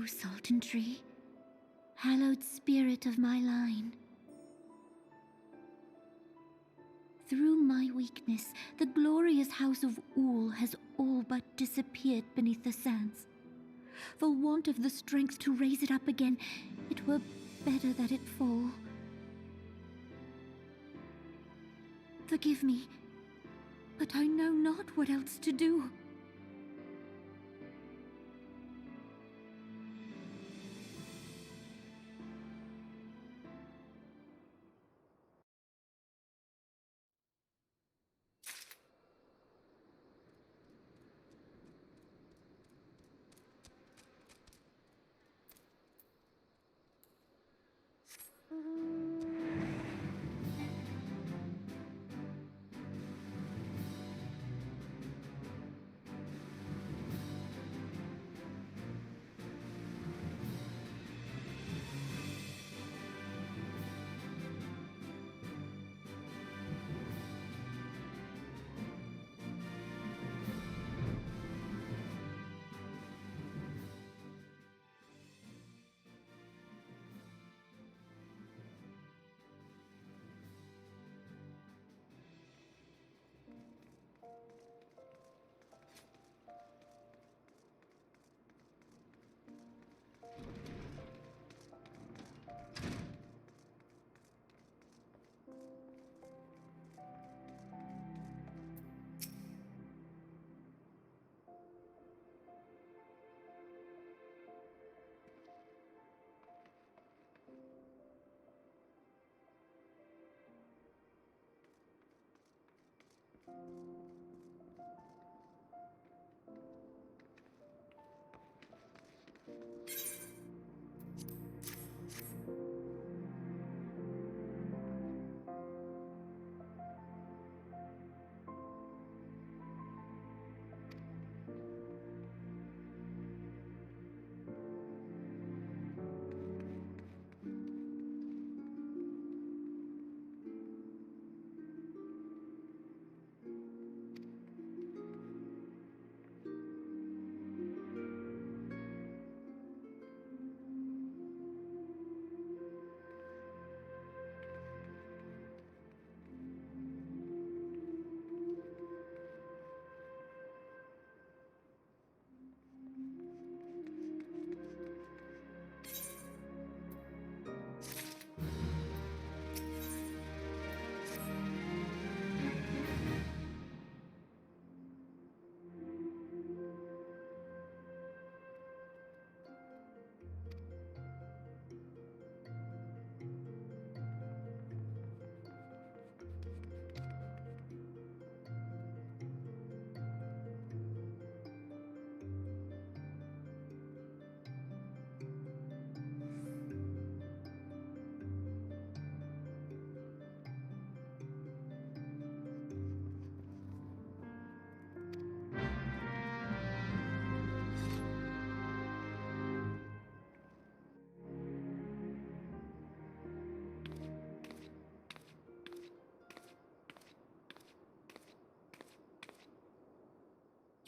Salton Tree, hallowed spirit of my line. Through my weakness, the glorious house of Ool has all but disappeared beneath the sands. For want of the strength to raise it up again, it were better that it fall. Forgive me, but I know not what else to do.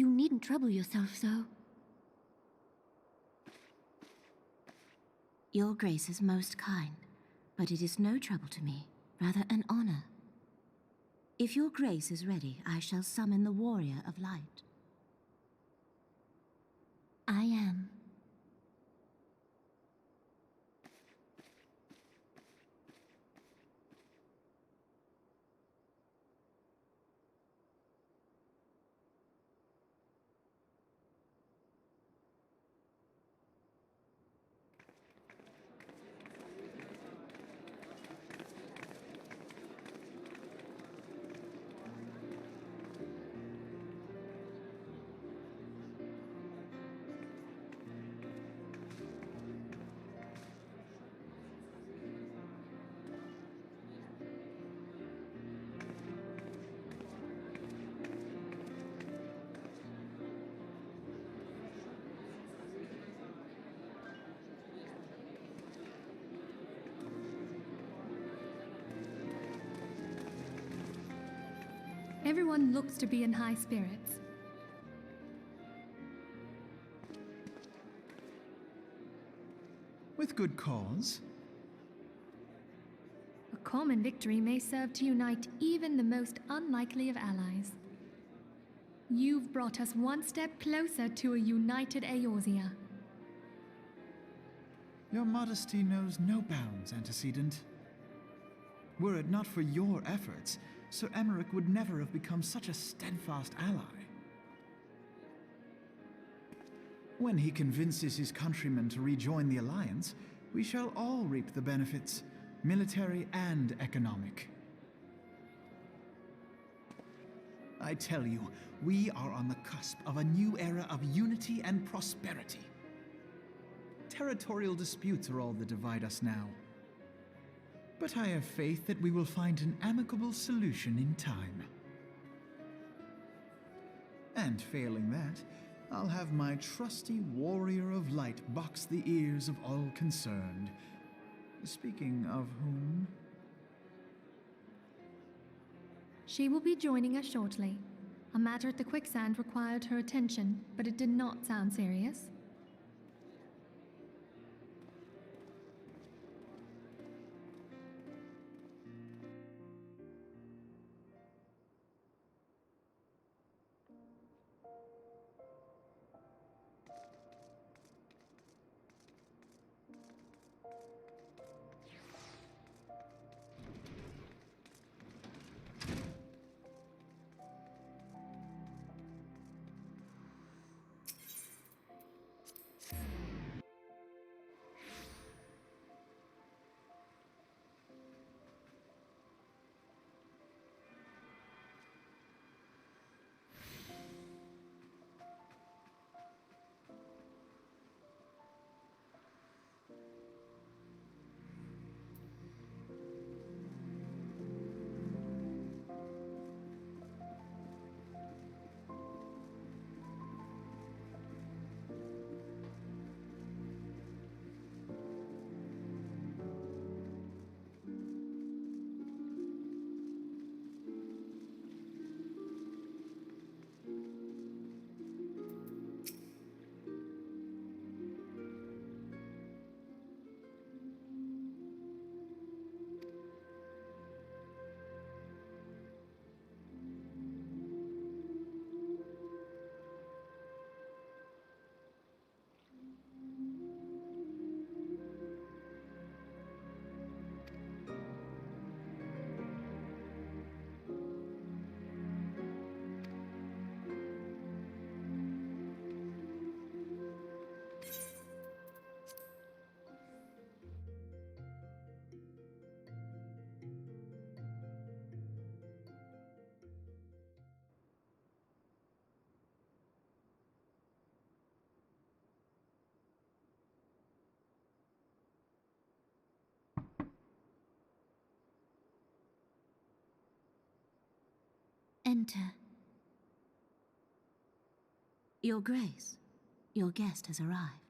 You needn't trouble yourself so. Your Grace is most kind, but it is no trouble to me, rather an honor. If your Grace is ready, I shall summon the Warrior of Light. I am. Everyone looks to be in high spirits. With good cause. A common victory may serve to unite even the most unlikely of allies. You've brought us one step closer to a united Eorzea. Your modesty knows no bounds, antecedent. Were it not for your efforts, Sir Emmerich would never have become such a steadfast ally. When he convinces his countrymen to rejoin the Alliance, we shall all reap the benefits, military and economic. I tell you, we are on the cusp of a new era of unity and prosperity. Territorial disputes are all that divide us now. But I have faith that we will find an amicable solution in time. And failing that, I'll have my trusty warrior of light box the ears of all concerned. Speaking of whom... She will be joining us shortly. A matter at the quicksand required her attention, but it did not sound serious. Enter. Your Grace, your guest has arrived.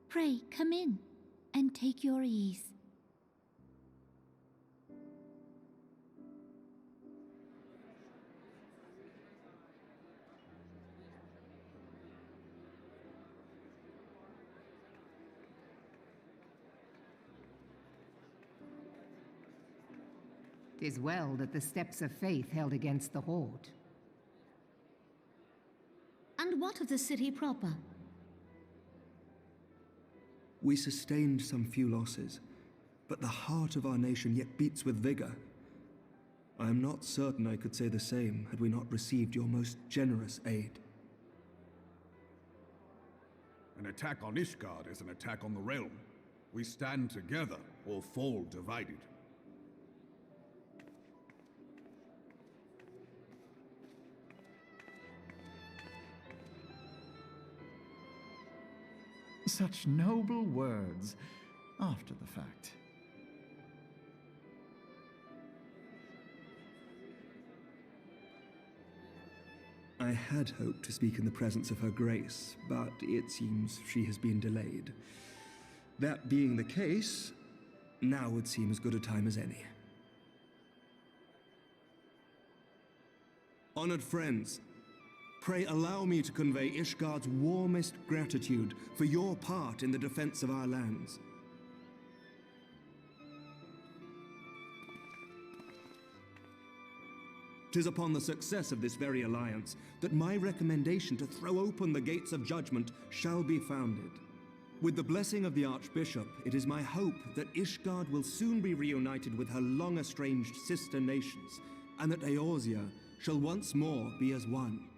Pray, come in, and take your ease. "'Tis well that the steps of faith held against the Horde." And what of the city proper? We sustained some few losses, but the heart of our nation yet beats with vigor. I am not certain I could say the same had we not received your most generous aid. An attack on Ishgard is an attack on the realm. We stand together or fall divided. Such noble words, after the fact. I had hoped to speak in the presence of Her Grace, but it seems she has been delayed. That being the case, Now would seem as good a time as any. Honored friends, pray allow me to convey Ishgard's warmest gratitude for your part in the defense of our lands. Tis upon the success of this very alliance that my recommendation to throw open the gates of judgment shall be founded. With the blessing of the Archbishop, it is my hope that Ishgard will soon be reunited with her long-estranged sister nations, and that Eorzea shall once more be as one.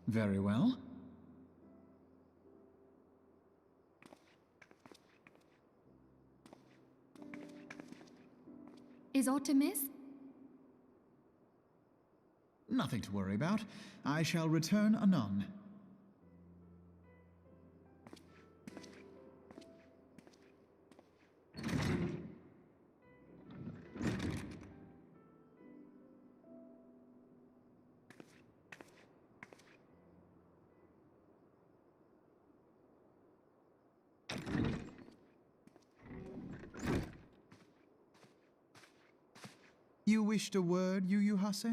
Very well. Is aught amiss? Nothing to worry about. I shall return anon. You wished a word, Yu Hase?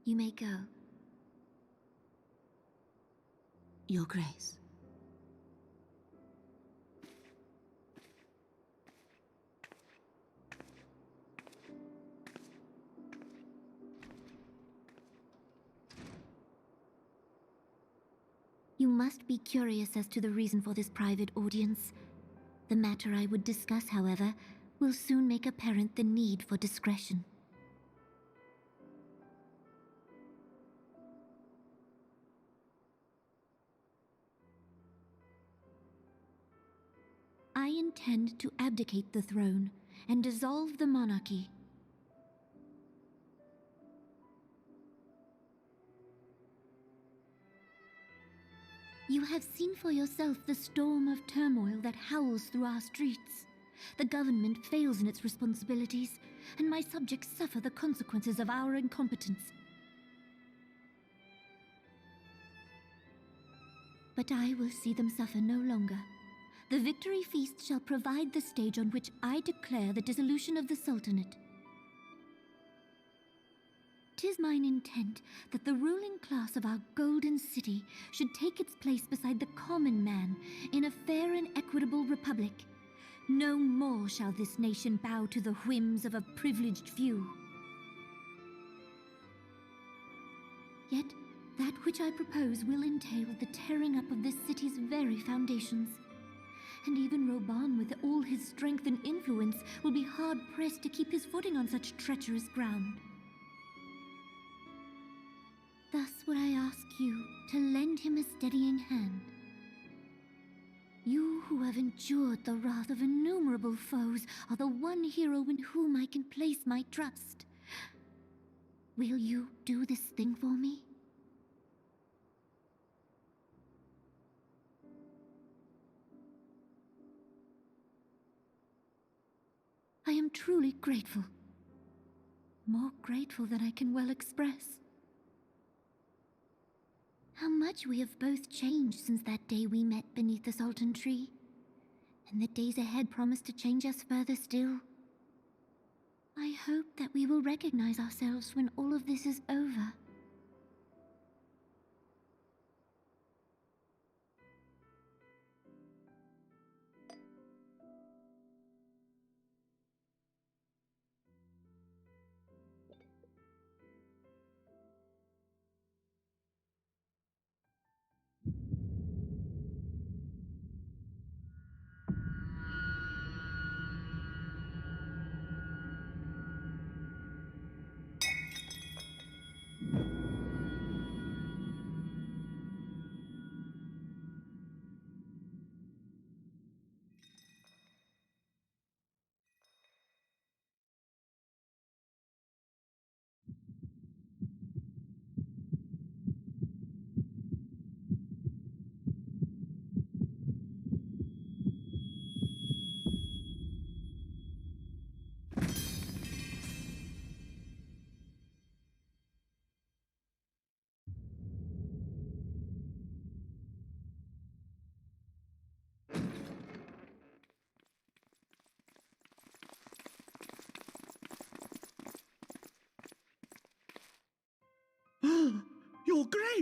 You may go. Your Grace. You must be curious as to the reason for this private audience. The matter I would discuss, however, will soon make apparent the need for discretion. I intend to abdicate the throne and dissolve the monarchy. You have seen for yourself the storm of turmoil that howls through our streets. The government fails in its responsibilities, and my subjects suffer the consequences of our incompetence. But I will see them suffer no longer. The victory feast shall provide the stage on which I declare the dissolution of the Sultanate. 'Tis mine intent that the ruling class of our golden city should take its place beside the common man in a fair and equitable republic. No more shall this nation bow to the whims of a privileged few. Yet, that which I propose will entail the tearing up of this city's very foundations. And even Reborn, with all his strength and influence, will be hard-pressed to keep his footing on such treacherous ground. Thus would I ask you to lend him a steadying hand. You who have endured the wrath of innumerable foes are the one hero in whom I can place my trust. Will you do this thing for me? I am truly grateful. More grateful than I can well express. How much we have both changed since that day we met beneath the Sultan tree. And the days ahead promise to change us further still. I hope that we will recognize ourselves when all of this is over.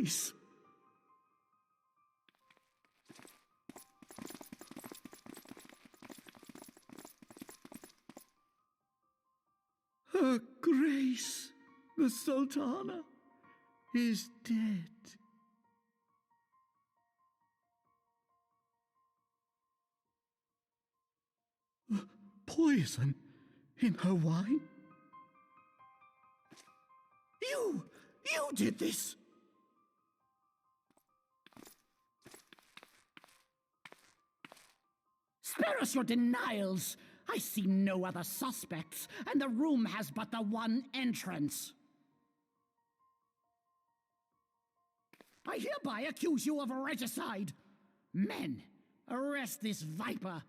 Grace! Her Grace, the Sultana, is dead. Poison in her wine? You did this! Spare us your denials! I see no other suspects, and the room has but the one entrance. I hereby accuse you of regicide. Men, arrest this viper.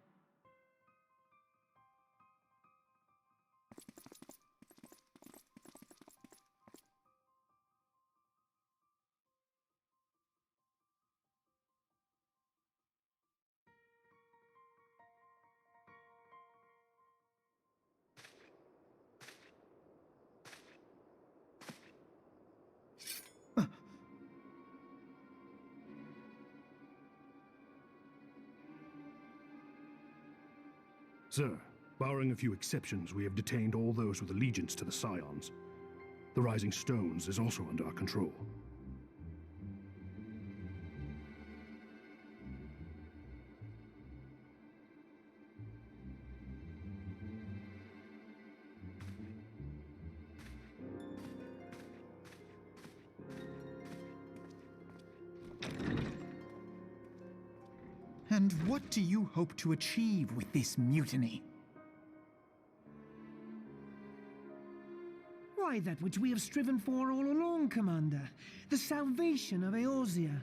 Sir, barring a few exceptions, we have detained all those with allegiance to the Scions. The Rising Stones is also under our control. And what do you hope to achieve with this mutiny? Why, that which we have striven for all along, Commander. The salvation of Eorzea.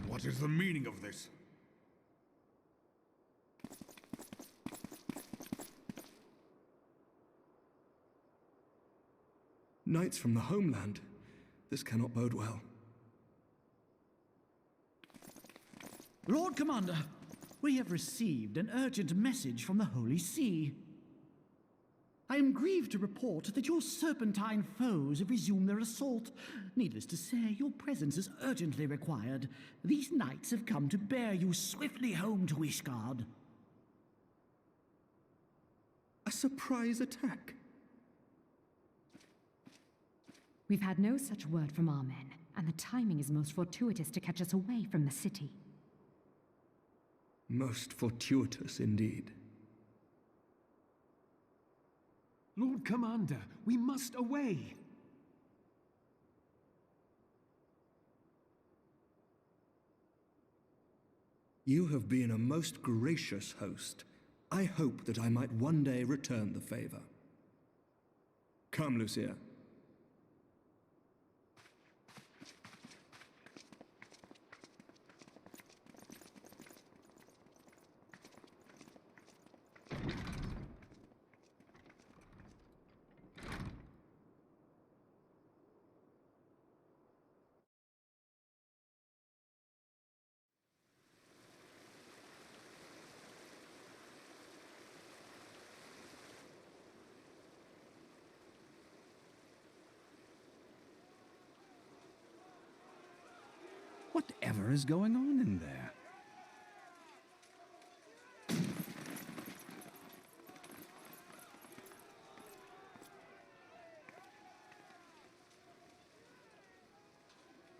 What is the meaning of this? Knights from the homeland. This cannot bode well. Lord Commander, we have received an urgent message from the Holy See. I am grieved to report that your serpentine foes have resumed their assault. Needless to say, your presence is urgently required. These knights have come to bear you swiftly home to Ishgard. A surprise attack? We've had no such word from our men, and the timing is most fortuitous to catch us away from the city. Most fortuitous indeed. Lord Commander, we must away. You have been a most gracious host. I hope that I might one day return the favor. Come, Lucia. Whatever is going on in there?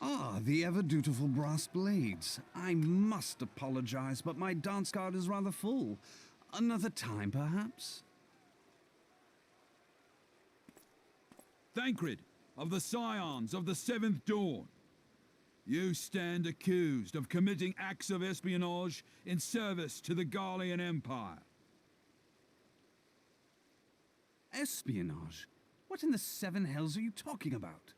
Ah, the ever-dutiful brass blades. I must apologize, but my dance card is rather full. Another time, perhaps? Thancred, of the Scions of the Seventh Dawn. You stand accused of committing acts of espionage in service to the Garlean Empire. Espionage? What in the seven hells are you talking about?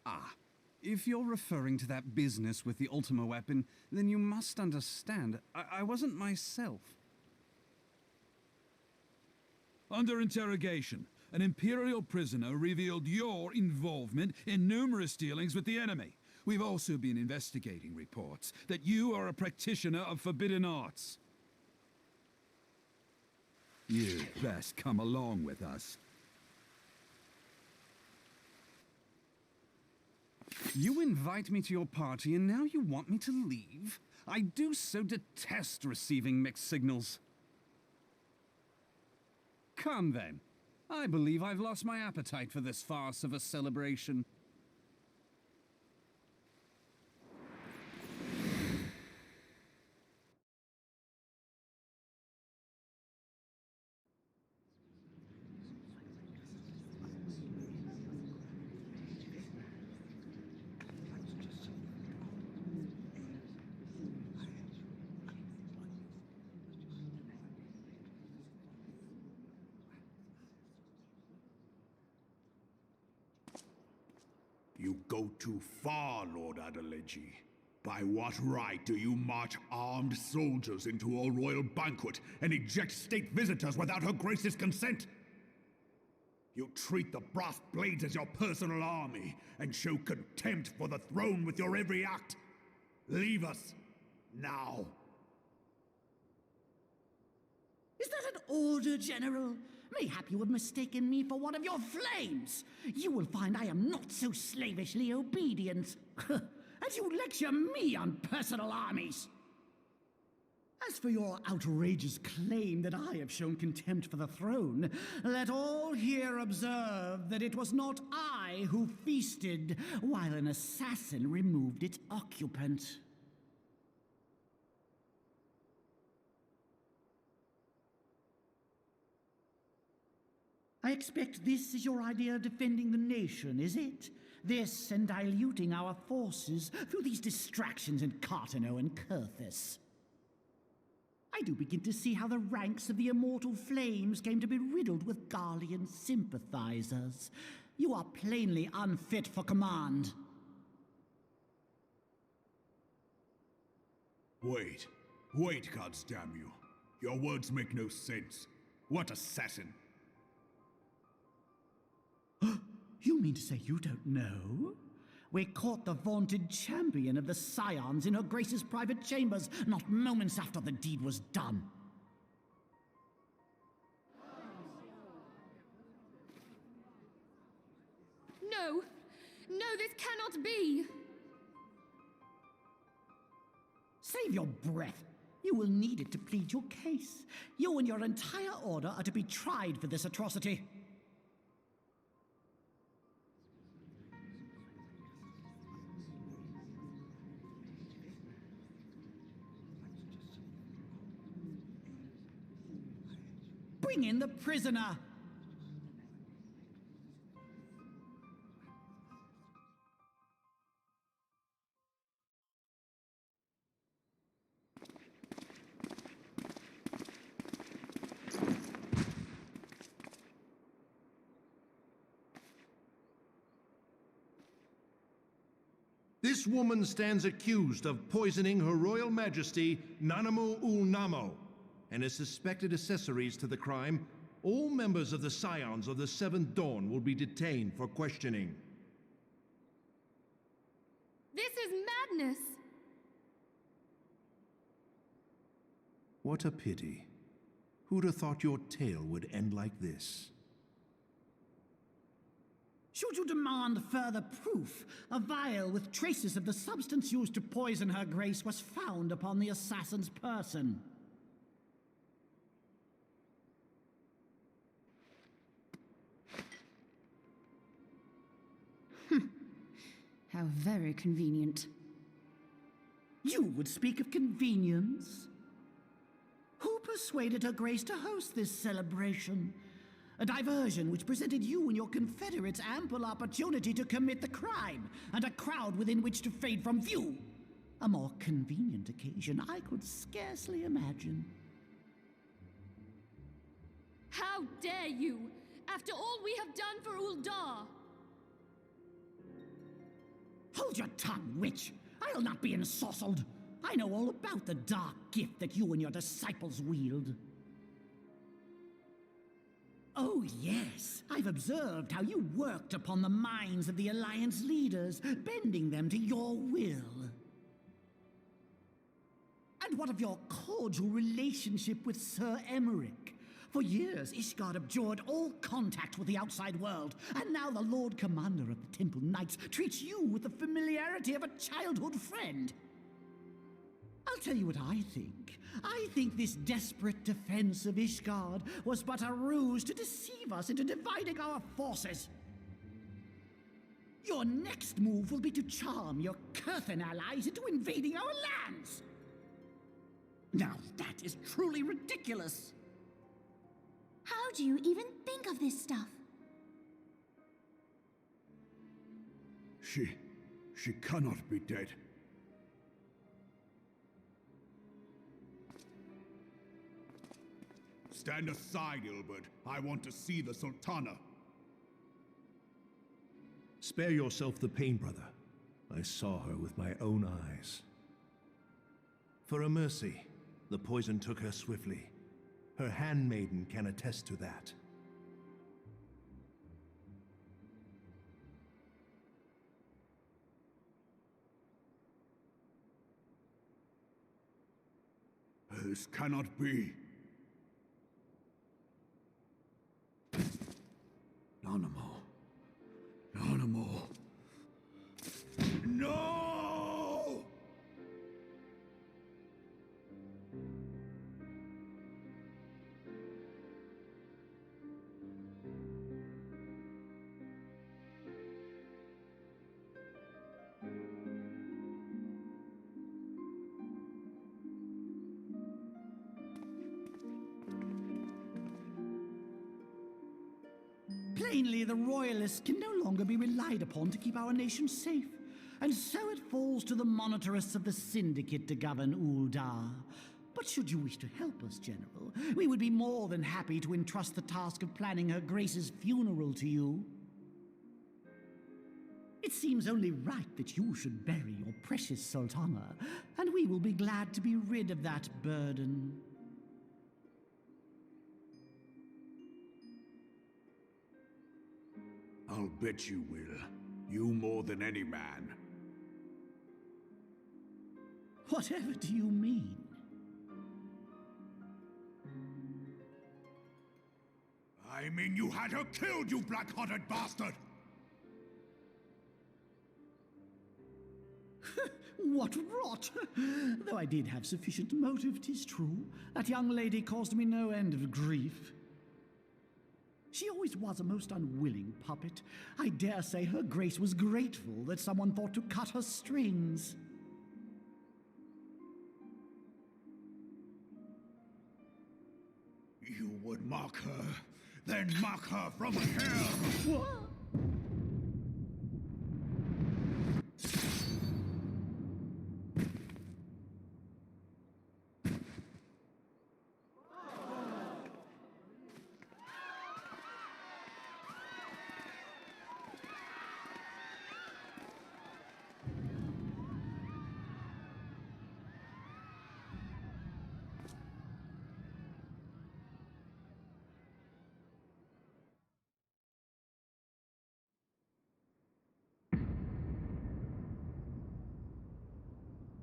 Ah, if you're referring to that business with the Ultima weapon, then you must understand, I wasn't myself. Under interrogation, an Imperial prisoner revealed your involvement in numerous dealings with the enemy. We've also been investigating reports that you are a practitioner of forbidden arts. You'd best come along with us. You invite me to your party and now you want me to leave? I do so detest receiving mixed signals. Come then. I believe I've lost my appetite for this farce of a celebration. You go too far, Lord Adeleji. By what right do you march armed soldiers into a royal banquet and eject state visitors without Her Grace's consent? You treat the brass blades as your personal army and show contempt for the throne with your every act. Leave us, now. Is that an order, General? Mayhap you have mistaken me for one of your flames. You will find I am not so slavishly obedient. As you lecture me on personal armies. As for your outrageous claim that I have shown contempt for the throne, let all here observe that it was not I who feasted while an assassin removed its occupant. I expect this is your idea of defending the nation, is it? This and diluting our forces through these distractions in Cartano and Kurthis. I do begin to see how the ranks of the Immortal Flames came to be riddled with Garlean sympathizers. You are plainly unfit for command. Wait, goddamn you. Your words make no sense. What assassin? You mean to say you don't know? We caught the vaunted champion of the Scions in Her Grace's private chambers, not moments after the deed was done. No! No, this cannot be! Save your breath. You will need it to plead your case. You and your entire order are to be tried for this atrocity. Bring in the prisoner! This woman stands accused of poisoning Her Royal Majesty Nanamu ul Namo and his suspected accessories to the crime. All members of the Scions of the Seventh Dawn will be detained for questioning. This is madness! What a pity. Who'd have thought your tale would end like this? Should you demand further proof, a vial with traces of the substance used to poison Her Grace was found upon the assassin's person. How very convenient. You would speak of convenience? Who persuaded Her Grace to host this celebration? A diversion which presented you and your confederates ample opportunity to commit the crime, and a crowd within which to fade from view. A more convenient occasion I could scarcely imagine. How dare you! After all we have done for Uldar! Hold your tongue, witch! I'll not be ensorcelled! I know all about the dark gift that you and your disciples wield. Oh, yes. I've observed how you worked upon the minds of the Alliance leaders, bending them to your will. And what of your cordial relationship with Sir Emmerich? For years, Ishgard abjured all contact with the outside world, and now the Lord Commander of the Temple Knights treats you with the familiarity of a childhood friend. I'll tell you what I think. I think this desperate defense of Ishgard was but a ruse to deceive us into dividing our forces. Your next move will be to charm your Kurthan allies into invading our lands. Now that is truly ridiculous. How do you even think of this stuff? She cannot be dead. Stand aside, Ilbert. I want to see the Sultana. Spare yourself the pain, brother. I saw her with my own eyes. For a mercy, the poison took her swiftly. Her handmaiden can attest to that. This cannot be. Nanamo. Nanamo. No! Plainly, the Royalists can no longer be relied upon to keep our nation safe. And so it falls to the monitorists of the Syndicate to govern Uldar. But should you wish to help us, General, we would be more than happy to entrust the task of planning Her Grace's funeral to you. It seems only right that you should bury your precious Sultana, and we will be glad to be rid of that burden. I'll bet you will. You more than any man. Whatever do you mean? I mean you had her killed, you black-hearted bastard! What rot! Though I did have sufficient motive, 'tis true. That young lady caused me no end of grief. She always was a most unwilling puppet. I dare say Her Grace was grateful that someone thought to cut her strings. You would mock her, then mock her from hell! What?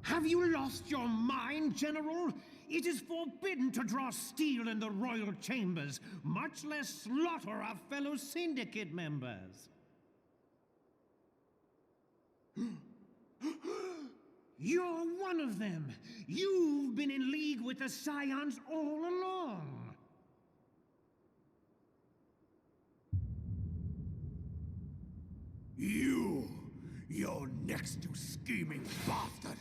Have you lost your mind, General? It is forbidden to draw steel in the royal chambers, much less slaughter our fellow syndicate members. You're one of them. You've been in league with the Scions all along. You're next, you scheming bastard!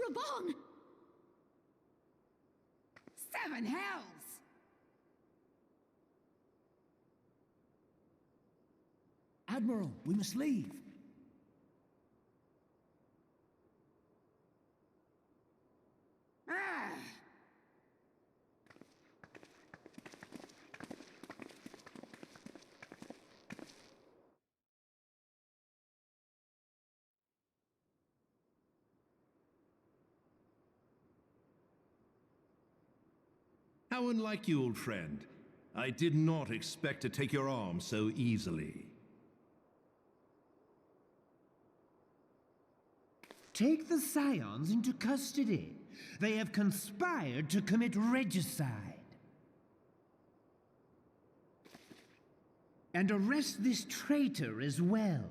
Reborn! Seven hells! Admiral, we must leave. Ah! How unlike you, old friend. I did not expect to take your arm so easily. Take the Scions into custody. They have conspired to commit regicide. And arrest this traitor as well.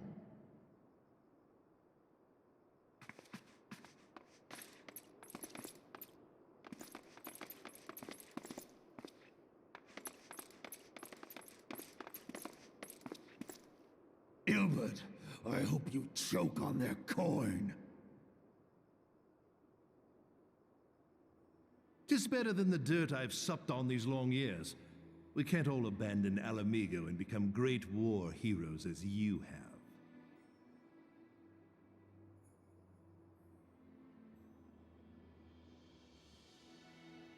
Ilbert, I hope you choke on their coin. 'Tis better than the dirt I've supped on these long years. We can't all abandon Alamigo and become great war heroes as you have.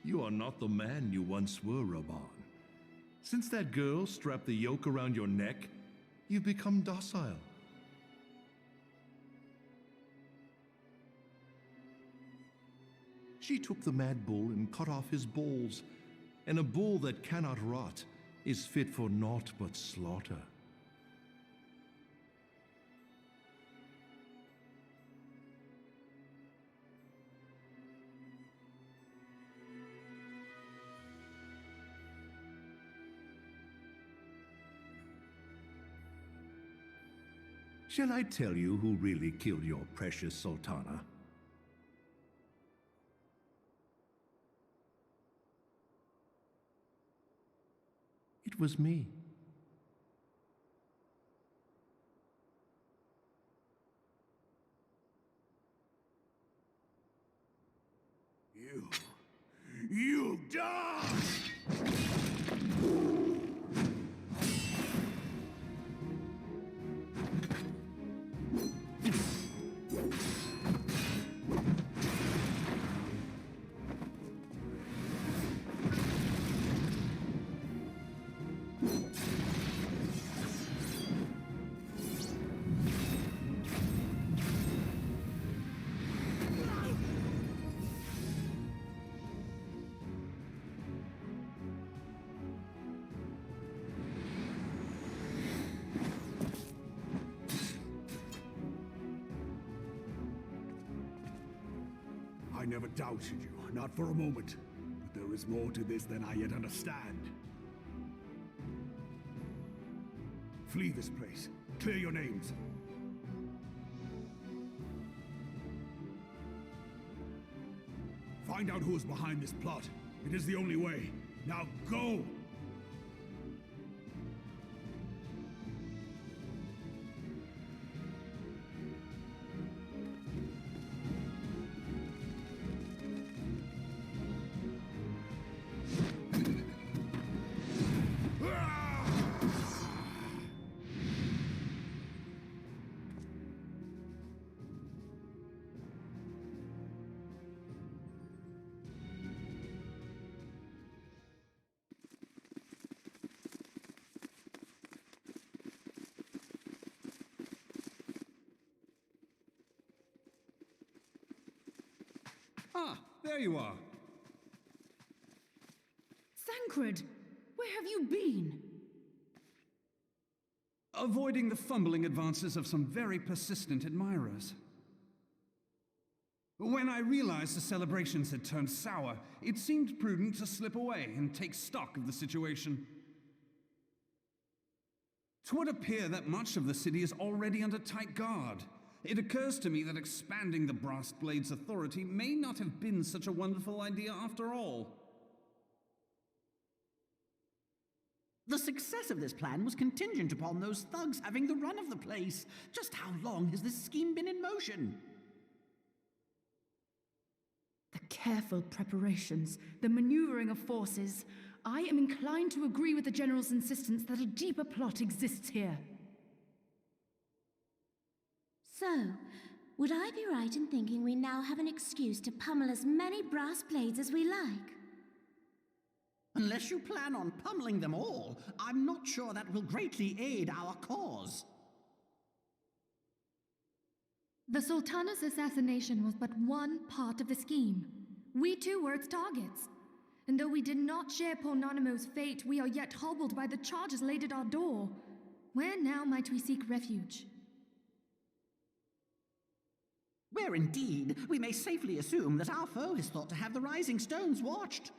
You are not the man you once were, Reborn. Since that girl strapped the yoke around your neck, you've become docile. She took the mad bull and cut off his balls, and a bull that cannot rot is fit for naught but slaughter. Shall I tell you who really killed your precious Sultana? It was me. You die! I never doubted you, not for a moment. But there is more to this than I yet understand. Flee this place. Clear your names. Find out who is behind this plot. It is the only way. Now go! Ah, there you are. Thancred, where have you been? Avoiding the fumbling advances of some very persistent admirers. When I realized the celebrations had turned sour, it seemed prudent to slip away and take stock of the situation. 'Twould appear that much of the city is already under tight guard. It occurs to me that expanding the Brass Blade's authority may not have been such a wonderful idea after all. The success of this plan was contingent upon those thugs having the run of the place. Just how long has this scheme been in motion? The careful preparations, the maneuvering of forces, I am inclined to agree with the General's insistence that a deeper plot exists here. So, would I be right in thinking we now have an excuse to pummel as many brass blades as we like? Unless you plan on pummeling them all, I'm not sure that will greatly aid our cause. The Sultana's assassination was but one part of the scheme. We too were its targets. And though we did not share poor Nanamo's fate, we are yet hobbled by the charges laid at our door. Where now might we seek refuge? Where indeed we may safely assume that our foe is thought to have the Rising Stones watched.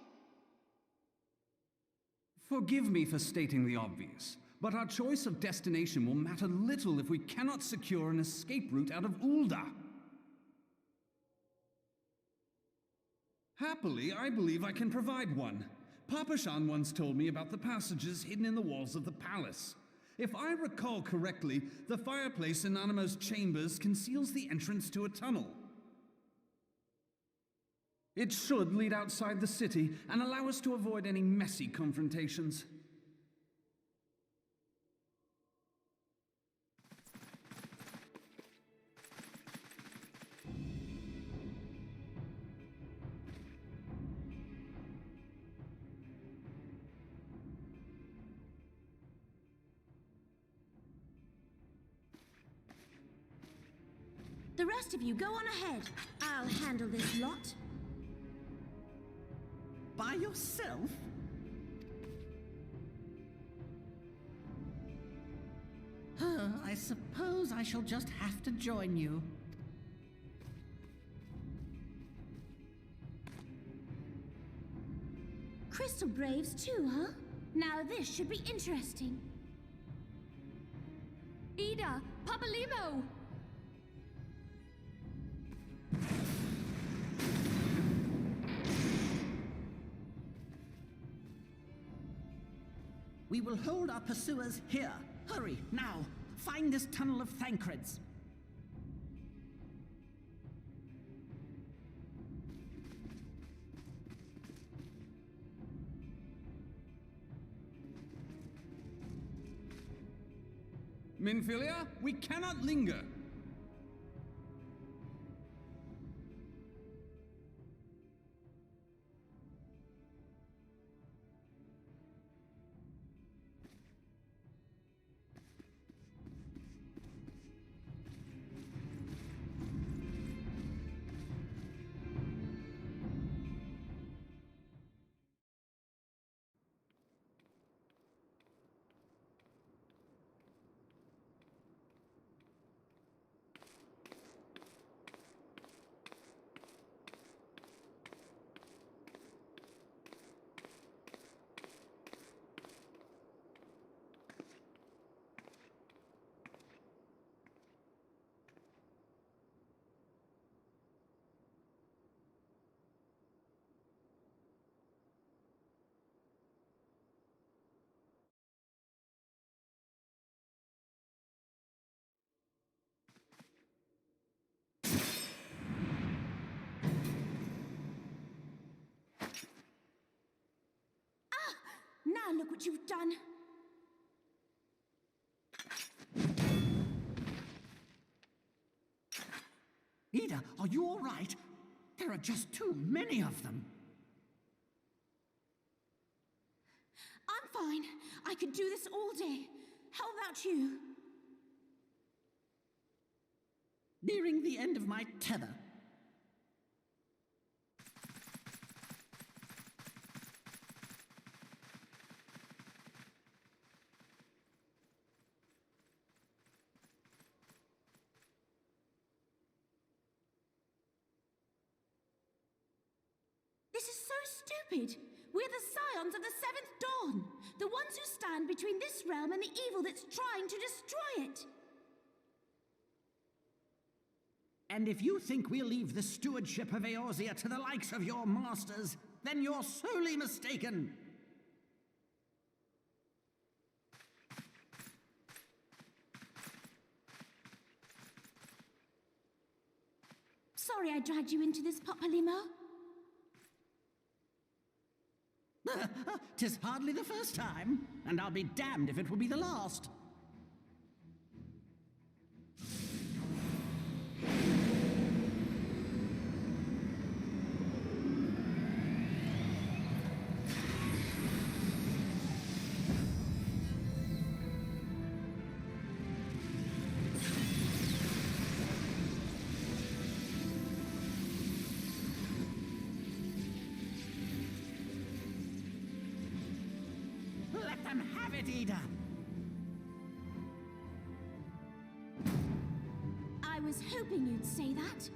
Forgive me for stating the obvious, but our choice of destination will matter little if we cannot secure an escape route out of Ulda. Happily, I believe I can provide one. Papa Shan once told me about the passages hidden in the walls of the palace. If I recall correctly, the fireplace in Nanamo's chambers conceals the entrance to a tunnel. It should lead outside the city and allow us to avoid any messy confrontations. The rest of you, go on ahead. I'll handle this lot. By yourself? I suppose I shall just have to join you. Crystal Braves too, huh? Now this should be interesting. Ida! Papalimo! We will hold our pursuers here. Hurry, now! Find this tunnel of Thancreds. Minfilia, we cannot linger. Now look what you've done. Ida, are you all right? There are just too many of them. I'm fine. I could do this all day. How about you? Nearing the end of my tether. Stupid! We're the scions of the Seventh Dawn, the ones who stand between this realm and the evil that's trying to destroy it. And if you think we'll leave the stewardship of Eorzea to the likes of your masters, then you're sorely mistaken. Sorry I dragged you into this, Papalimo. 'Tis hardly the first time, and I'll be damned if it will be the last. Let them have it, Ida! I was hoping you'd say that.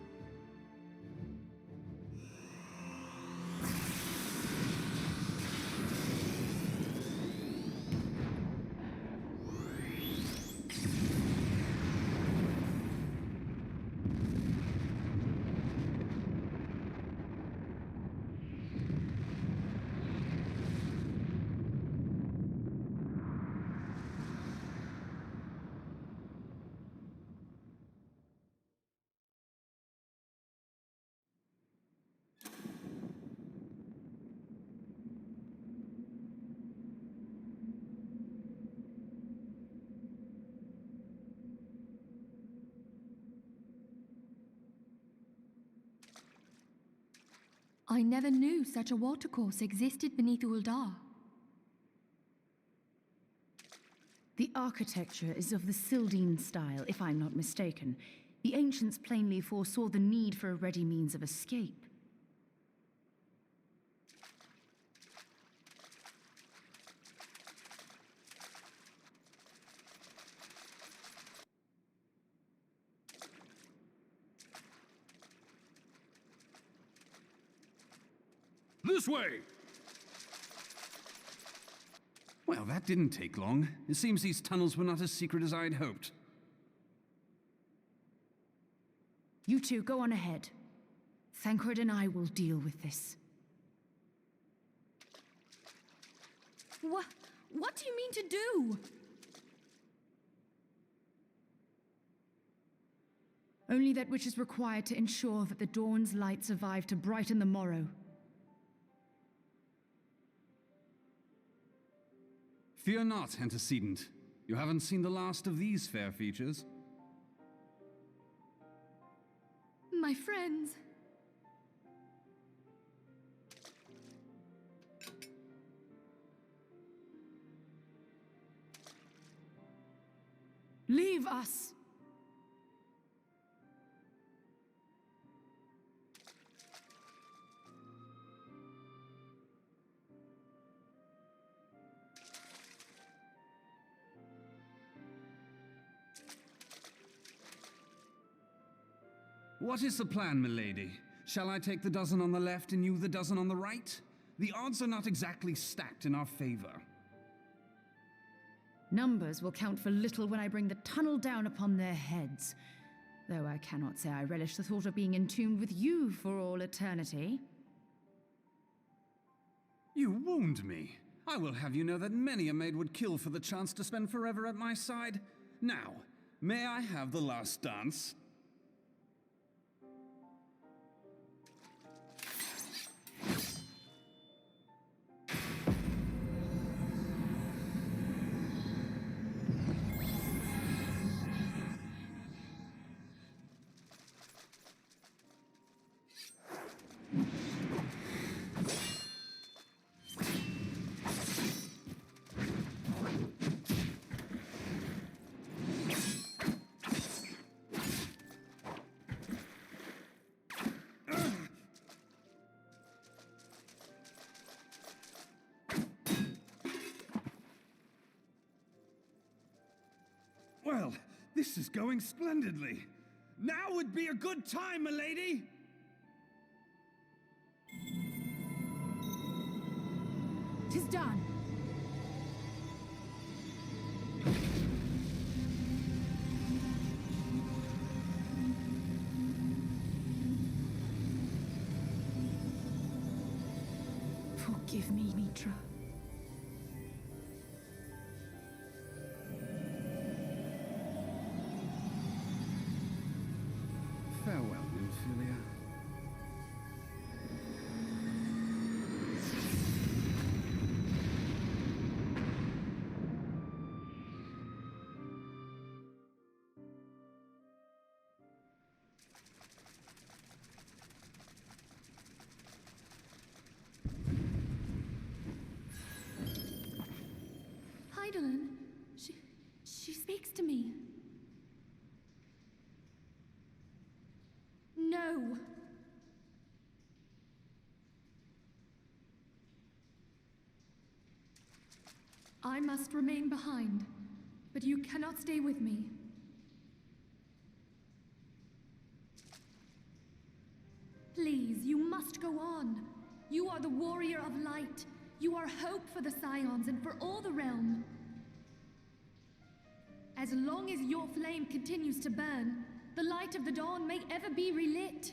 I never knew such a watercourse existed beneath Uldar. The architecture is of the Sildine style, if I'm not mistaken. The ancients plainly foresaw the need for a ready means of escape. This way! Well, that didn't take long. It seems these tunnels were not as secret as I'd hoped. You two, go on ahead. Thancred and I will deal with this. What do you mean to do? Only that which is required to ensure that the dawn's light survive to brighten the morrow. Fear not, antecedent. You haven't seen the last of these fair features. My friends. Leave us! What is the plan, milady? Shall I take the dozen on the left and you the dozen on the right? The odds are not exactly stacked in our favor. Numbers will count for little when I bring the tunnel down upon their heads. Though I cannot say I relish the thought of being entombed with you for all eternity. You wound me. I will have you know that many a maid would kill for the chance to spend forever at my side. Now, may I have the last dance? Well, this is going splendidly. Now would be a good time, milady! 'Tis done. Forgive me, Mitra. Farewell, Nymphilia. to me. No. I must remain behind, but you cannot stay with me. Please, you must go on. You are the warrior of light. You are hope for the Scions and for all the realm. As long as your flame continues to burn, the light of the dawn may ever be relit.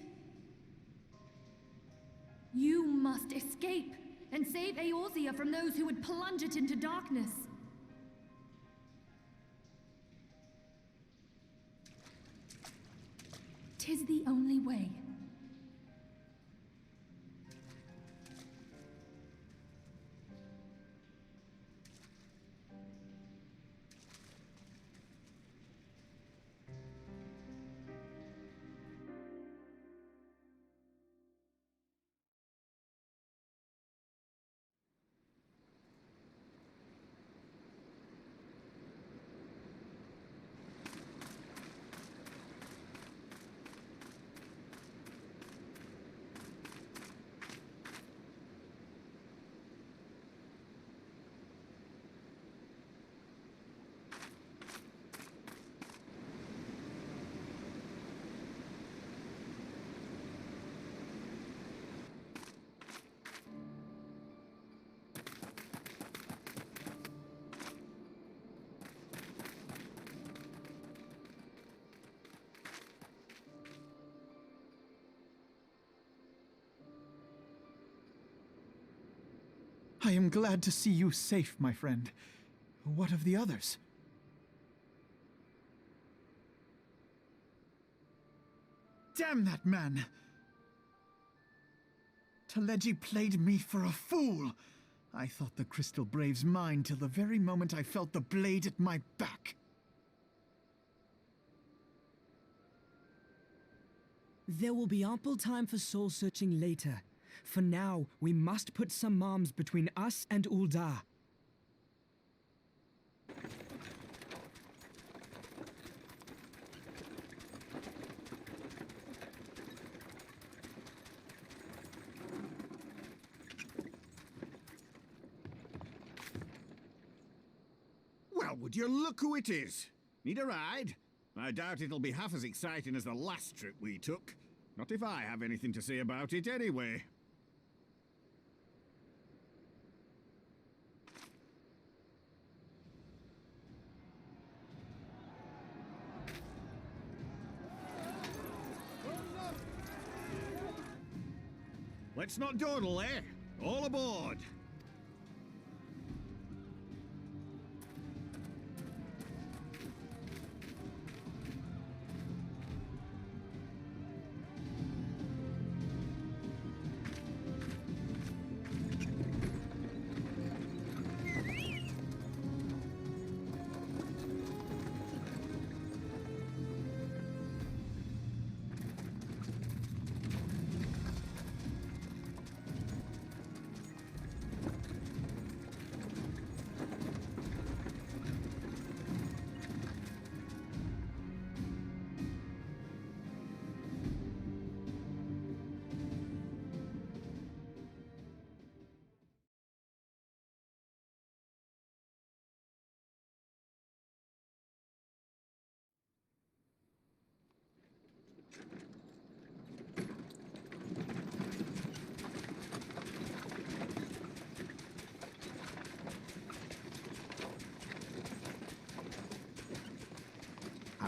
You must escape and save Eorzea from those who would plunge it into darkness. "'Tis the only way. I am glad to see you safe, my friend. What of the others? Damn that man! Taleji played me for a fool! I thought the Crystal Brave's mine till the very moment I felt the blade at my back. There will be ample time for soul-searching later. For now, we must put some arms between us and Ul'dah. Well, would you look who it is? Need a ride? I doubt it'll be half as exciting as the last trip we took. Not if I have anything to say about it anyway. Let's not dawdle, eh? All aboard!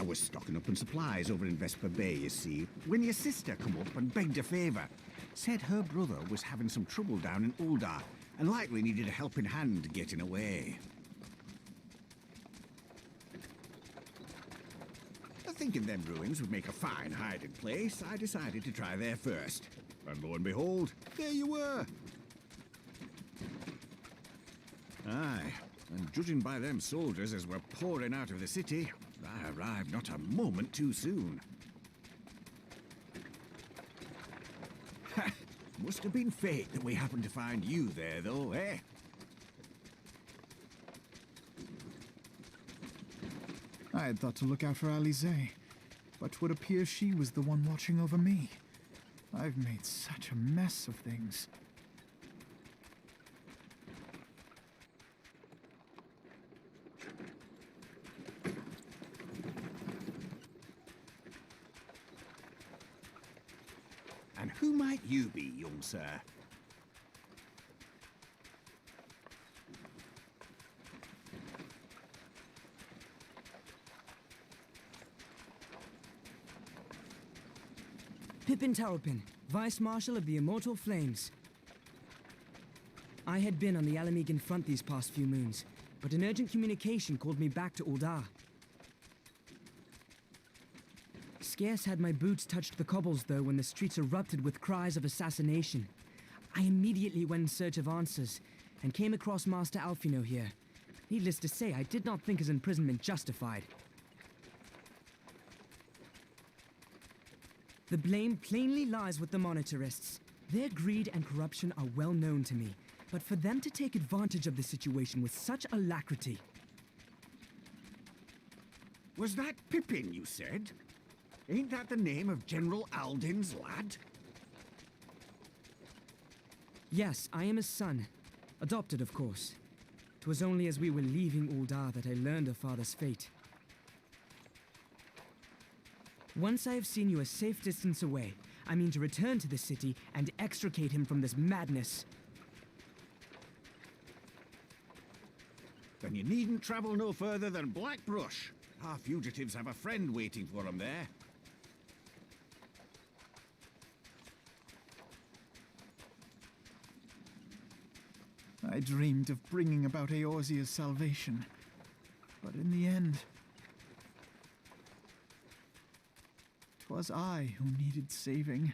I was stocking up on supplies over in Vesper Bay, you see, when your sister come up and begged a favour. Said her brother was having some trouble down in Ul'dah, and likely needed a helping hand getting away. Thinking them ruins would make a fine hiding place, I decided to try there first. And lo and behold, there you were! Aye, and judging by them soldiers as were pouring out of the city, I arrived not a moment too soon. Must have been fate that we happened to find you there, though, eh? I had thought to look out for Alize, but 'twould appear she was the one watching over me. I've made such a mess of things. And who might you be, young sir? Pippin Taropin, Vice Marshal of the Immortal Flames. I had been on the Alamegan front these past few moons, but an urgent communication called me back to Uldar. Scarce had my boots touched the cobbles, though, when the streets erupted with cries of assassination. I immediately went in search of answers, and came across Master Alfino here. Needless to say, I did not think his imprisonment justified. The blame plainly lies with the Monitarists. Their greed and corruption are well known to me, but for them to take advantage of the situation with such alacrity... Was that Pippin, you said? Ain't that the name of General Aldin's lad? Yes, I am his son. Adopted, of course. 'Twas only as we were leaving Uldar that I learned of father's fate. Once I have seen you a safe distance away, I mean to return to the city and extricate him from this madness. Then you needn't travel no further than Blackbrush. Our fugitives have a friend waiting for them there. I dreamed of bringing about Eorzea's salvation, but in the end, 'twas I who needed saving.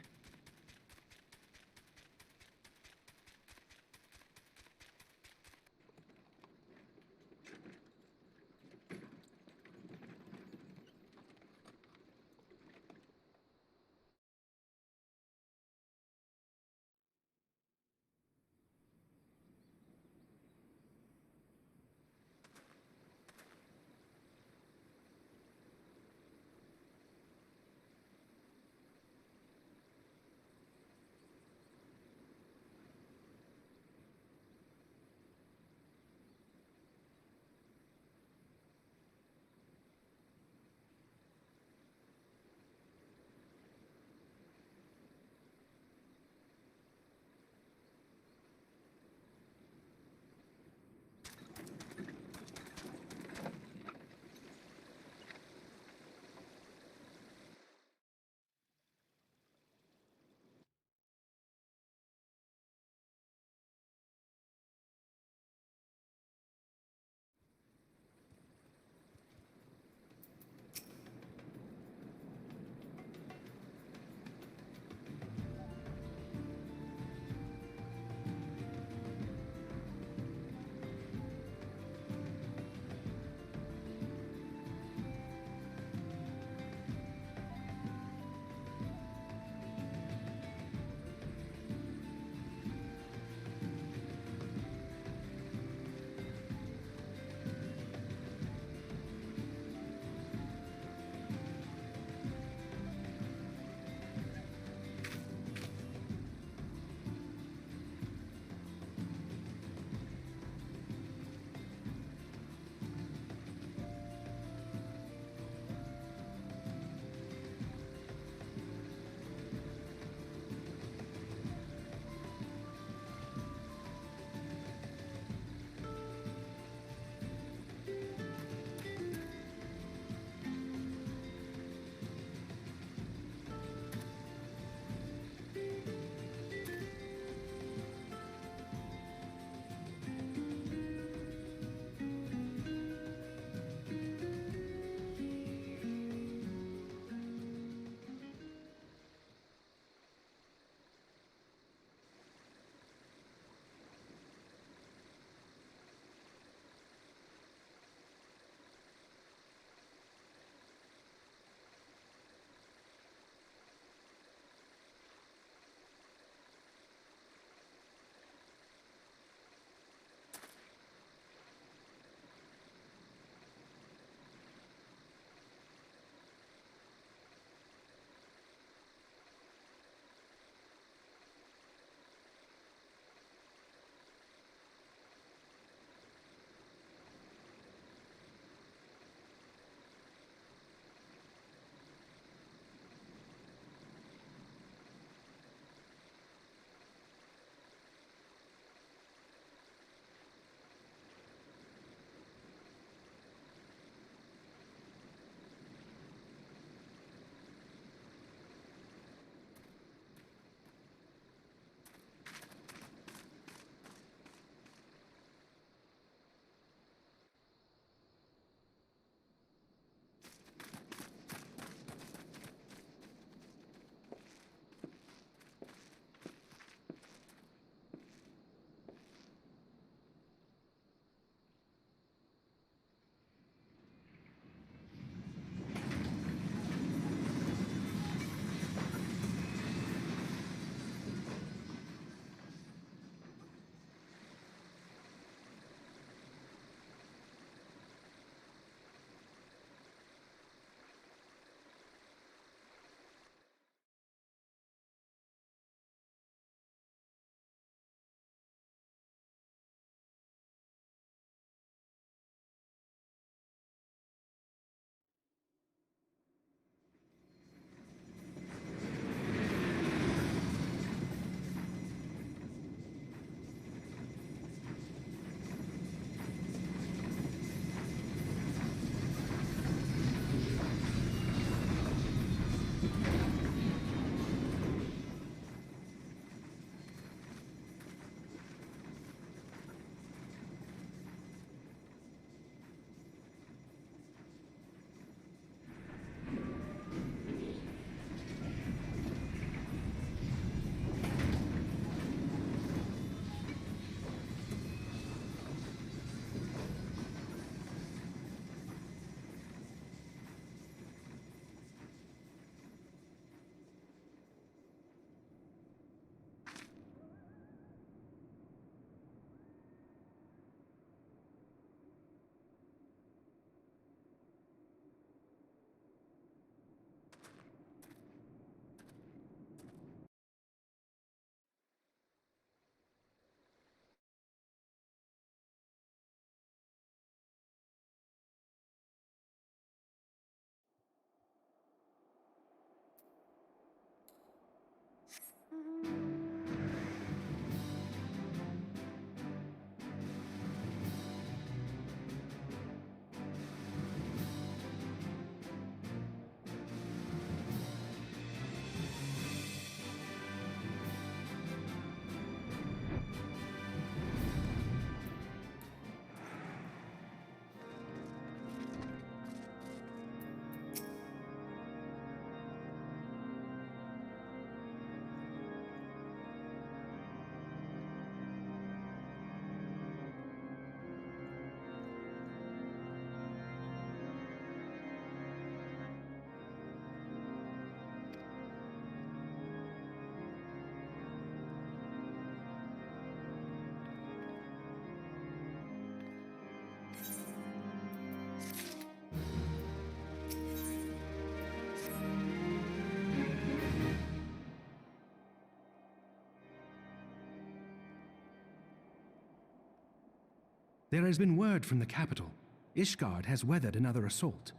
There has been word from the capital. Ishgard has weathered another assault,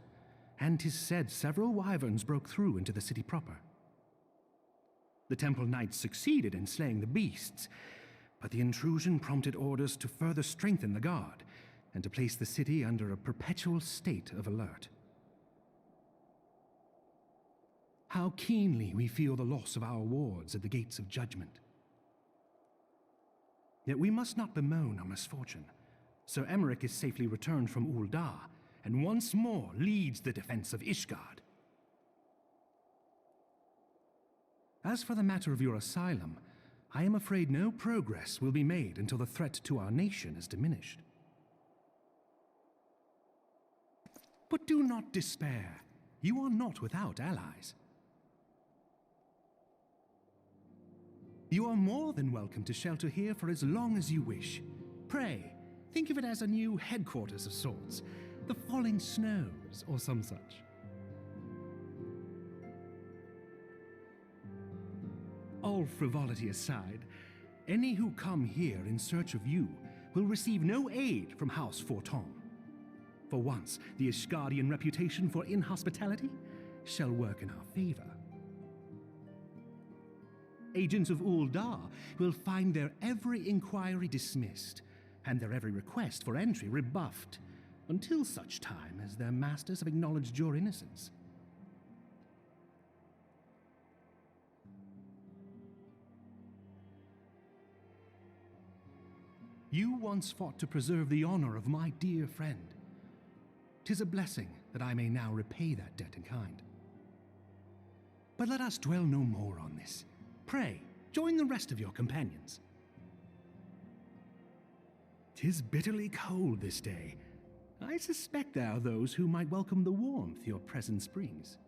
and 'tis said several wyverns broke through into the city proper. The temple knights succeeded in slaying the beasts, but the intrusion prompted orders to further strengthen the guard and to place the city under a perpetual state of alert. How keenly we feel the loss of our wards at the gates of judgment. Yet we must not bemoan our misfortune. Sir Emmerich is safely returned from Ul'dah, and once more leads the defense of Ishgard. As for the matter of your asylum, I am afraid no progress will be made until the threat to our nation is diminished. But do not despair. You are not without allies. You are more than welcome to shelter here for as long as you wish. Pray, think of it as a new headquarters of sorts. The Falling Snows, or some such. All frivolity aside, any who come here in search of you will receive no aid from House Forton. For once, the Ishgardian reputation for inhospitality shall work in our favor. Agents of Ul'dah will find their every inquiry dismissed, and their every request for entry rebuffed, until such time as their masters have acknowledged your innocence. You once fought to preserve the honor of my dear friend. 'Tis a blessing that I may now repay that debt in kind. But let us dwell no more on this. Pray, join the rest of your companions. 'Tis bitterly cold this day. I suspect there are those who might welcome the warmth your presence brings.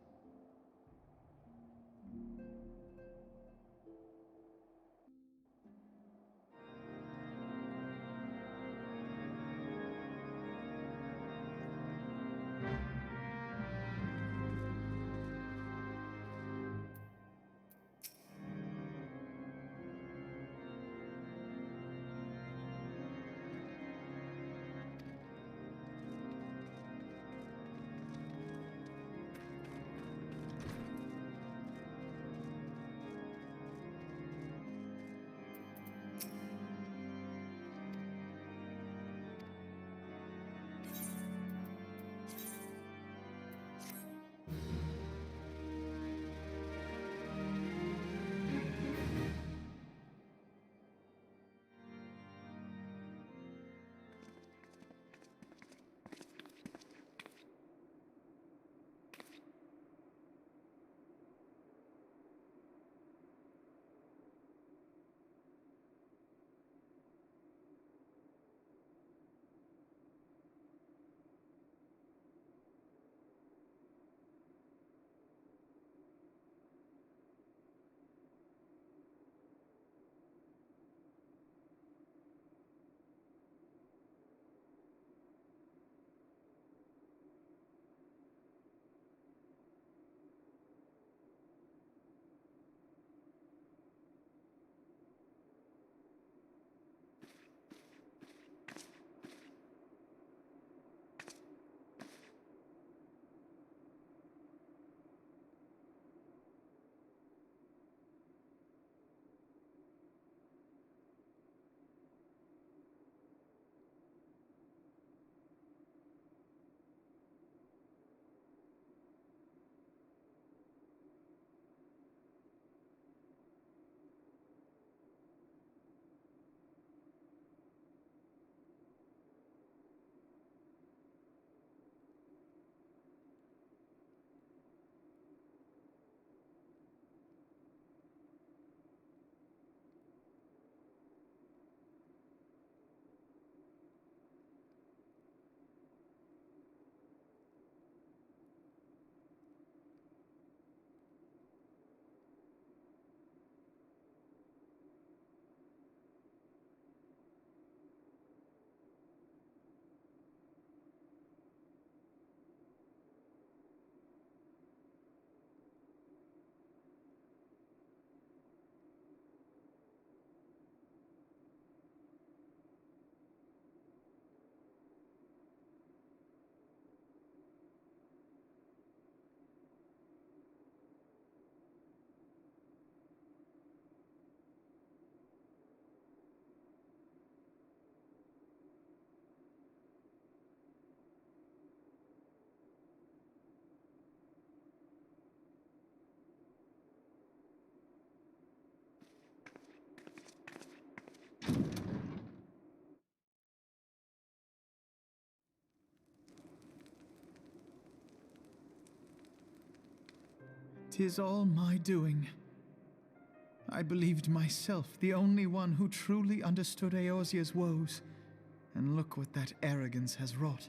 'Tis all my doing. I believed myself the only one who truly understood Eosia's woes, and look what that arrogance has wrought.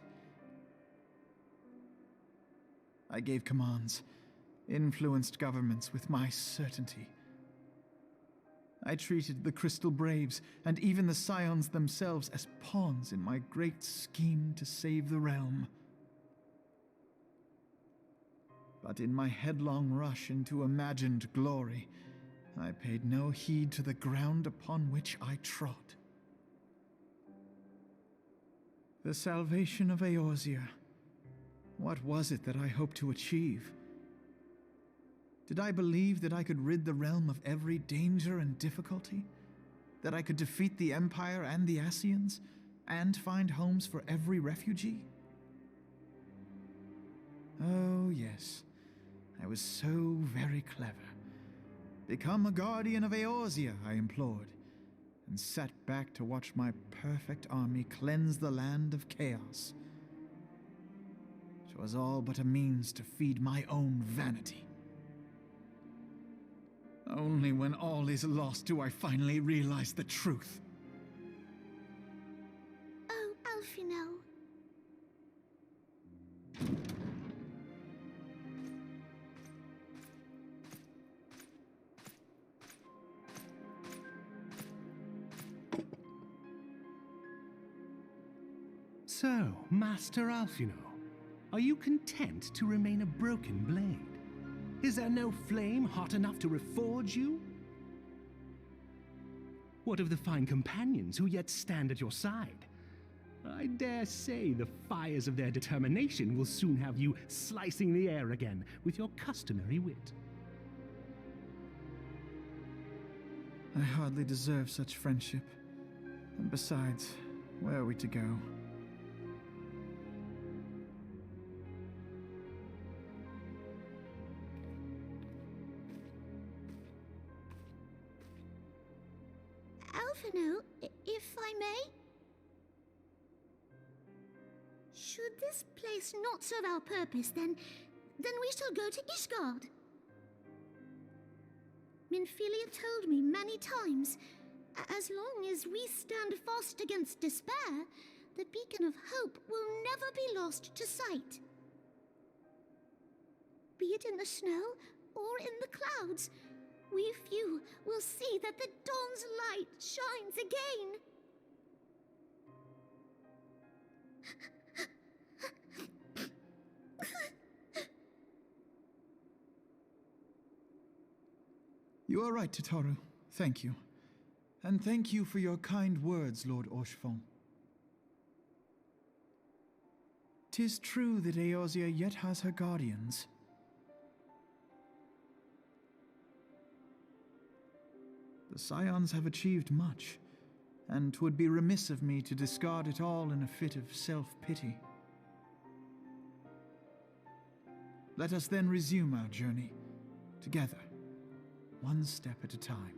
I gave commands, influenced governments with my certainty. I treated the Crystal Braves and even the Scions themselves as pawns in my great scheme to save the realm. But in my headlong rush into imagined glory, I paid no heed to the ground upon which I trod. The salvation of Eosia. What was it that I hoped to achieve? Did I believe that I could rid the realm of every danger and difficulty? That I could defeat the Empire and the Ascians, and find homes for every refugee? Oh, yes. I was so very clever. Become a guardian of Eosia, I implored, and sat back to watch my perfect army cleanse the land of chaos. 'Twas all but a means to feed my own vanity. Only when all is lost do I finally realize the truth. Oh, Alphino. So, Master Alphino, are you content to remain a broken blade? Is there no flame hot enough to reforge you? What of the fine companions who yet stand at your side? I dare say the fires of their determination will soon have you slicing the air again with your customary wit. I hardly deserve such friendship. And besides, where are we to go? Alphino, if I may? Should this place not serve our purpose, then we shall go to Ishgard. Minfilia told me many times, as long as we stand fast against despair, the beacon of hope will never be lost to sight. Be it in the snow or in the clouds, we few will see that the dawn's light shines again. You are right, Tataru. Thank you. And thank you for your kind words, Lord Orchefon. 'Tis true that Eosia yet has her guardians. The Scions have achieved much, and 'twould be remiss of me to discard it all in a fit of self-pity. Let us then resume our journey, together, one step at a time.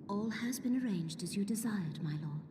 All has been arranged as you desired, my lord.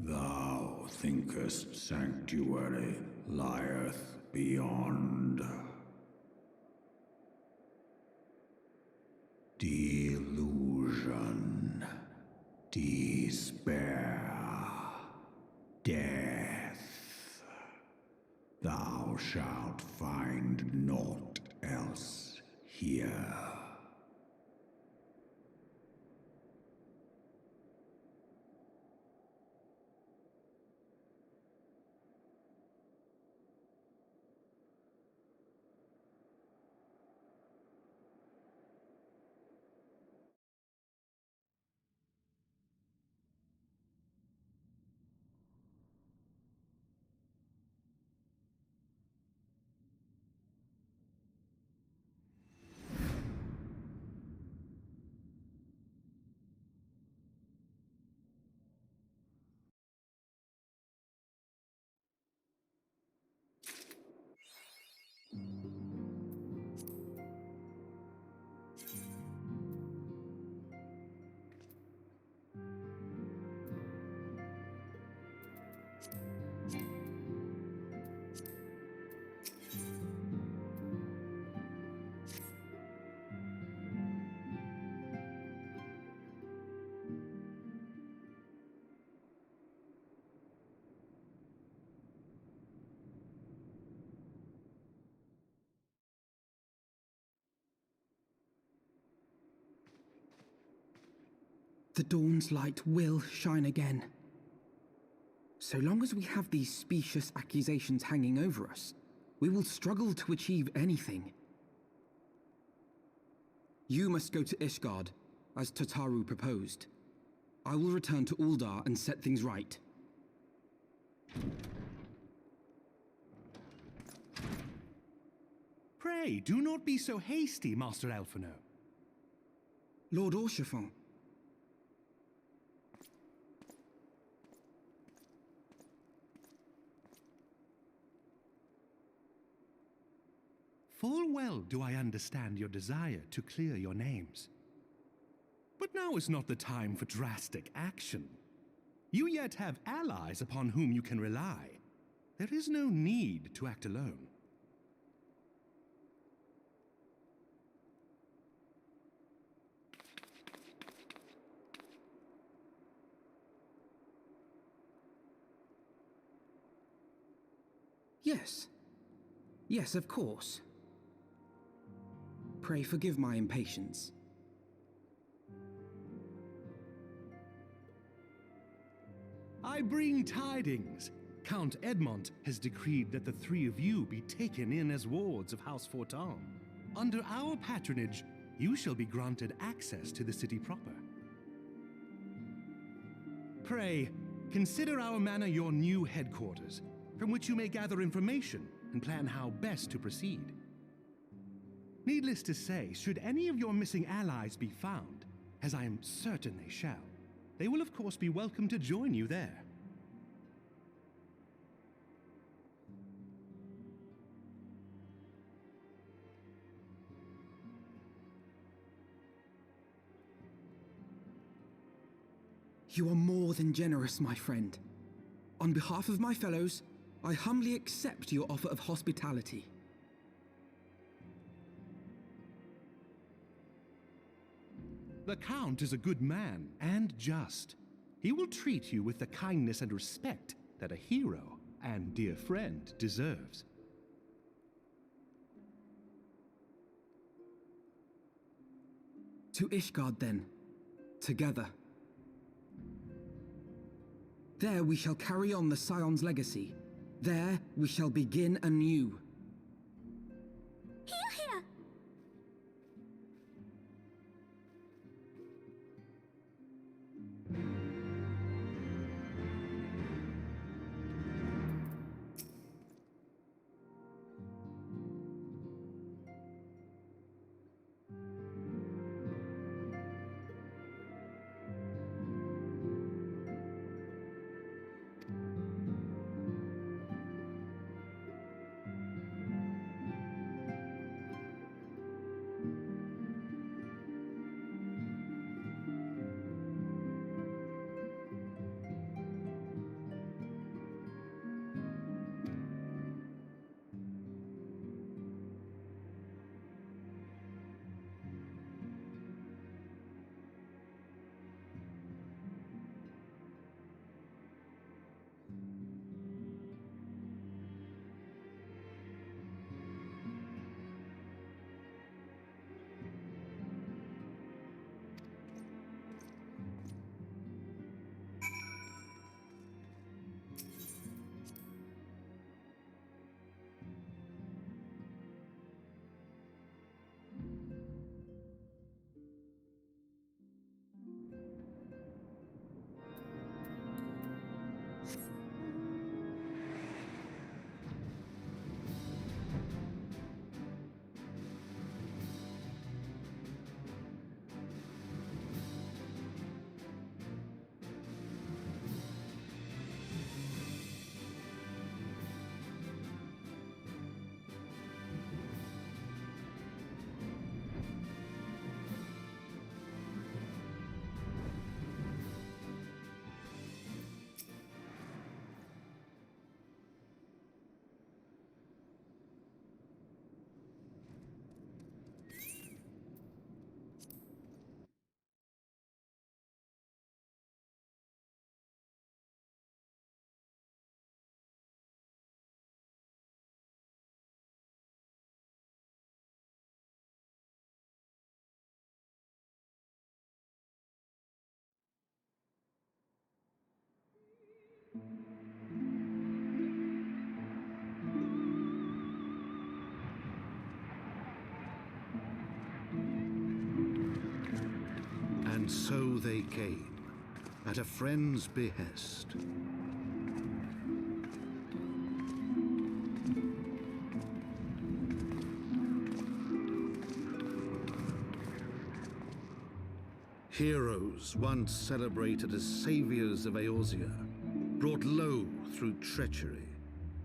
Thou thinkest sanctuary lieth beyond. Delusion, despair, death. Thou shalt find naught else here. The dawn's light will shine again. So long as we have these specious accusations hanging over us, we will struggle to achieve anything. You must go to Ishgard, as Tataru proposed. I will return to Uldar and set things right. Pray, do not be so hasty, Master Alphino. Lord Orchiffon. Full well do I understand your desire to clear your names. But now is not the time for drastic action. You yet have allies upon whom you can rely. There is no need to act alone. Yes. Yes, of course. Pray forgive my impatience. I bring tidings. Count Edmont has decreed that the three of you be taken in as wards of House Fortin. Under our patronage, you shall be granted access to the city proper. Pray, consider our manor your new headquarters, from which you may gather information and plan how best to proceed. Needless to say, should any of your missing allies be found, as I am certain they shall, they will of course be welcome to join you there. You are more than generous, my friend. On behalf of my fellows, I humbly accept your offer of hospitality. The Count is a good man and just. He will treat you with the kindness and respect that a hero and dear friend deserves. To Ishgard, then, together. There we shall carry on the Scion's legacy. There we shall begin anew. Hear, hear! And so they came, at a friend's behest. Heroes once celebrated as saviors of Eorzea, brought low through treachery,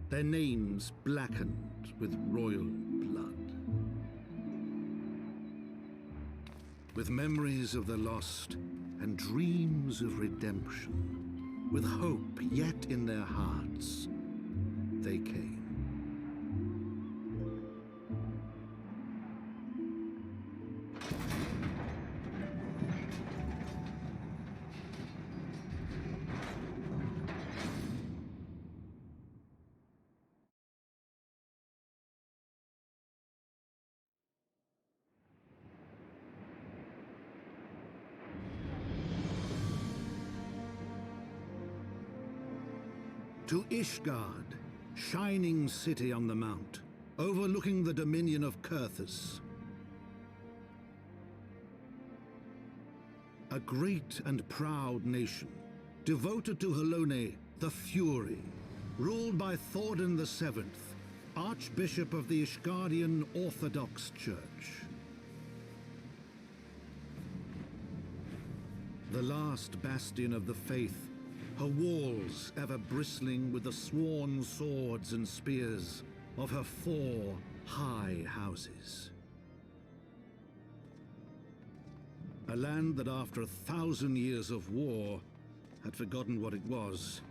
their names blackened with royal blood. With memories of the lost and dreams of redemption, with hope yet in their hearts, they came. To Ishgard, shining city on the mount, overlooking the dominion of Kurthus. A great and proud nation, devoted to Helone, the Fury, ruled by Thordan VII, Archbishop of the Ishgardian Orthodox Church. The last bastion of the faith, her walls ever bristling with the sworn swords and spears of her 4 high houses. A land that after 1,000 years of war had forgotten what it was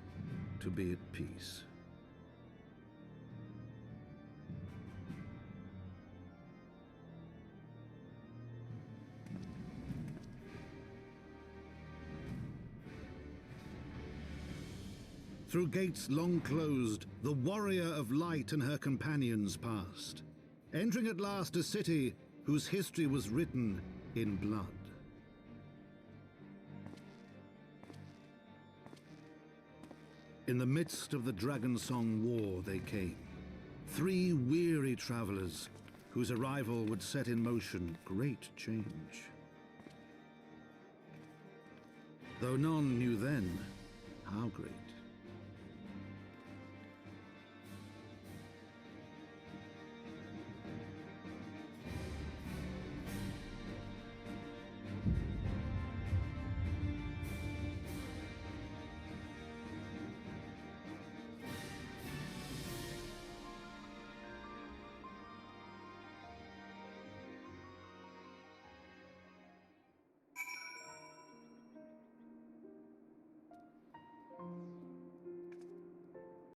to be at peace. Through gates long closed, the warrior of light and her companions passed, entering at last a city whose history was written in blood. In the midst of the Dragonsong War they came, 3 weary travelers whose arrival would set in motion great change. Though none knew then how great.